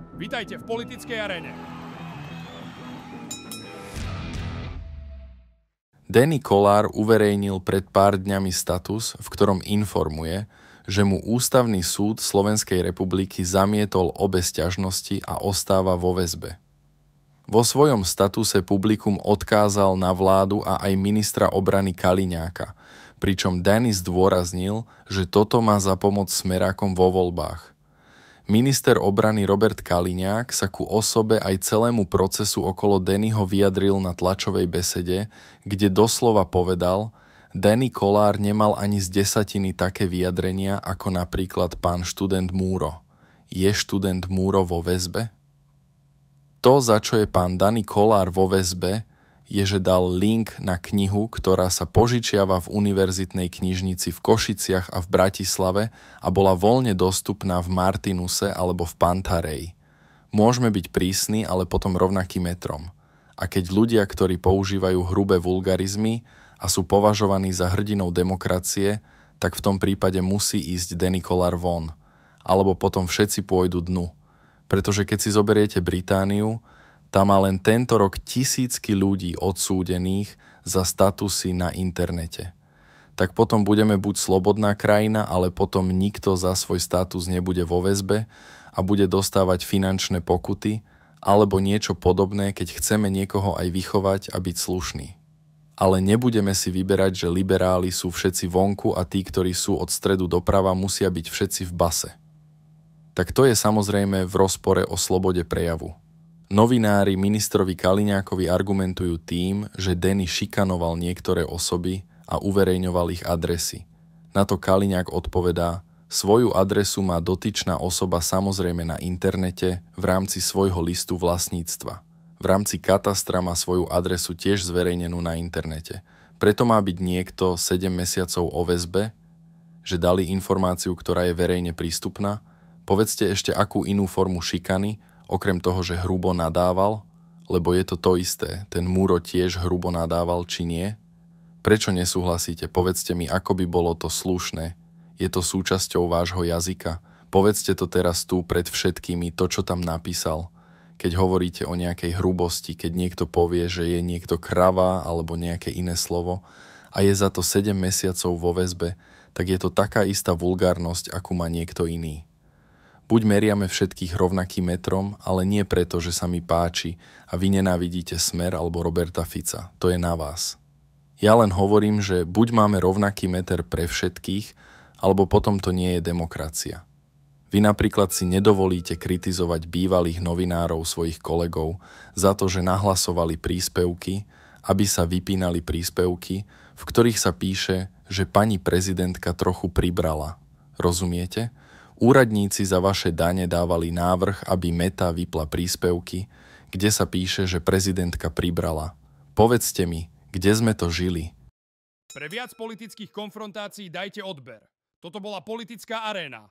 Vítajte v politickej aréne. Danny Kollár uverejnil pred pár dňami status, v ktorom informuje, že mu Ústavný súd Slovenskej republiky zamietol obe sťažnosti a ostáva vo väzbe. Vo svojom statuse publikum odkázal na vládu a aj ministra obrany Kaliňáka, pričom Danny zdôraznil, že toto má za pomoc Smerákom vo voľbách. Minister obrany Robert Kaliňák sa ku osobe aj celému procesu okolo Dannyho vyjadril na tlačovej besede, kde doslova povedal: Danny Kollár nemal ani z desatiny také vyjadrenia ako napríklad pán študent Múro. Je študent Múro vo väzbe? To, za čo je pán Danny Kollár vo väzbe, je, že dal link na knihu, ktorá sa požičiava v univerzitnej knižnici v Košiciach a v Bratislave a bola voľne dostupná v Martinuse alebo v Pantarej. Môžeme byť prísni, ale potom rovnakým metrom. A keď ľudia, ktorí používajú hrubé vulgarizmy a sú považovaní za hrdinov demokracie, tak v tom prípade musí ísť Danny Kollár von. Alebo potom všetci pôjdu dnu. Pretože keď si zoberiete Britániu, tam má len tento rok tisícky ľudí odsúdených za statusy na internete. Tak potom budeme buď slobodná krajina, ale potom nikto za svoj status nebude vo väzbe a bude dostávať finančné pokuty, alebo niečo podobné, keď chceme niekoho aj vychovať a byť slušný. Ale nebudeme si vyberať, že liberáli sú všetci vonku a tí, ktorí sú od stredu doprava, musia byť všetci v base. Tak to je samozrejme v rozpore o slobode prejavu. Novinári ministrovi Kaliňákovi argumentujú tým, že Danny šikanoval niektoré osoby a uverejňoval ich adresy. Na to Kaliňák odpovedá: svoju adresu má dotyčná osoba samozrejme na internete v rámci svojho listu vlastníctva. V rámci katastra má svoju adresu tiež zverejnenú na internete. Preto má byť niekto 7 mesiacov o väzbe, že dali informáciu, ktorá je verejne prístupná. Povedzte ešte akú inú formu šikany, okrem toho, že hrubo nadával, lebo je to isté, ten Múro tiež hrubo nadával, či nie? Prečo nesúhlasíte? Povedzte mi, ako by bolo to slušné. Je to súčasťou vášho jazyka. Povedzte to teraz tu pred všetkými, to, čo tam napísal. Keď hovoríte o nejakej hrubosti, keď niekto povie, že je niekto krava alebo nejaké iné slovo a je za to 7 mesiacov vo väzbe, tak je to taká istá vulgárnosť, akú má niekto iný. Buď meriame všetkých rovnakým metrom, ale nie preto, že sa mi páči a vy nenávidíte Smer alebo Roberta Fica. To je na vás. Ja len hovorím, že buď máme rovnaký meter pre všetkých, alebo potom to nie je demokracia. Vy napríklad si nedovolíte kritizovať bývalých novinárov svojich kolegov za to, že nahlasovali príspevky, aby sa vypínali príspevky, v ktorých sa píše, že pani prezidentka trochu pribrala. Rozumiete? Úradníci za vaše dane dávali návrh, aby Meta vypla príspevky, kde sa píše, že prezidentka pribrala. Povedzte mi, kde sme to žili? Pre viac politických konfrontácií dajte odber. Toto bola politická aréna.